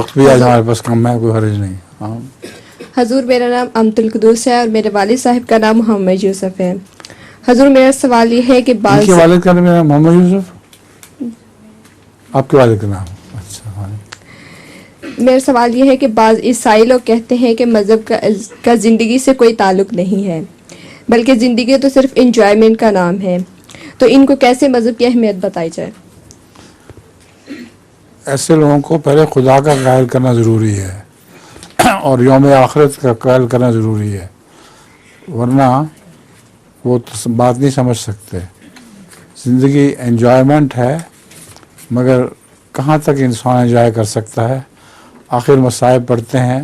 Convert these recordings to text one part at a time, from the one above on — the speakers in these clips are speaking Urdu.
وقت بھی آج ہمارے پاس کم ہے، کوئی حرج نہیں. ہاں حضور، میرا نام امت القدوس ہے اور میرے والد صاحب کا نام محمد یوسف ہے. حضور، میرا سوال یہ ہے کہ ان کے والد کا نام محمد یوسف، آپ کے والد کا نام؟ اچھا. ہاں میرا سوال یہ ہے کہ بعض عیسائی لوگ کہتے ہیں کہ مذہب کا زندگی سے کوئی تعلق نہیں ہے، بلکہ زندگی تو صرف انجوائمنٹ کا نام ہے، تو ان کو کیسے مذہب کی اہمیت بتائی جائے؟ ایسے لوگوں کو پہلے خدا کا قائل کرنا ضروری ہے اور یوم آخرت کا قائل کرنا ضروری ہے، ورنہ وہ بات نہیں سمجھ سکتے. زندگی انجوائمنٹ ہے، مگر کہاں تک انسان انجوائے کر سکتا ہے؟ آخر مصائب پڑتے ہیں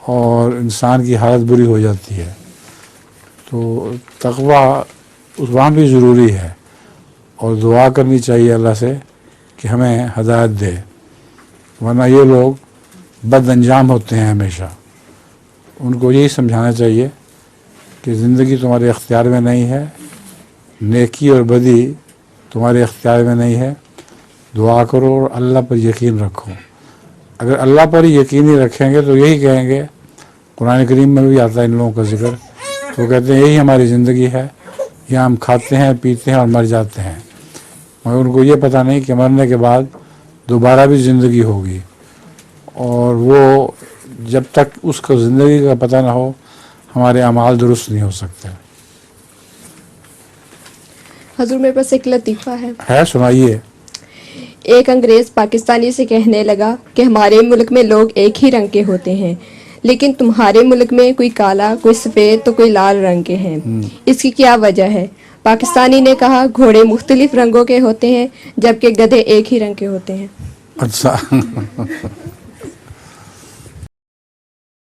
اور انسان کی حالت بری ہو جاتی ہے. تو تقویٰ وہاں بھی ضروری ہے اور دعا کرنی چاہیے اللہ سے کہ ہمیں ہدایت دے، ورنہ یہ لوگ بد انجام ہوتے ہیں ہمیشہ. ان کو یہی سمجھانا چاہیے کہ زندگی تمہارے اختیار میں نہیں ہے، نیکی اور بدی تمہارے اختیار میں نہیں ہے. دعا کرو اور اللہ پر یقین رکھو. اگر اللہ پر یقین ہی رکھیں گے تو یہی کہیں گے، قرآن کریم میں بھی آتا ہے ان لوگوں کا ذکر، تو کہتے ہیں یہی ہماری زندگی ہے، یہاں ہم کھاتے ہیں پیتے ہیں اور مر جاتے ہیں. مگر ان کو یہ پتہ نہیں کہ مرنے کے بعد دوبارہ بھی زندگی ہوگی، اور وہ جب تک اس کو زندگی کا پتہ نہ ہو ہمارے اعمال درست نہیں ہو سکتے. حضور، میرے پاس ایک لطیفہ ہے. سنائیے. ایک انگریز پاکستانی سے کہنے لگا کہ ہمارے ملک میں لوگ ایک ہی رنگ کے ہوتے ہیں، لیکن تمہارے ملک میں کوئی کالا، کوئی سفید تو کوئی لال رنگ کے ہیں، اس کی کیا وجہ ہے؟ پاکستانی نے کہا، گھوڑے مختلف رنگوں کے ہوتے ہیں جبکہ گدھے ایک ہی رنگ کے ہوتے ہیں. اچھا.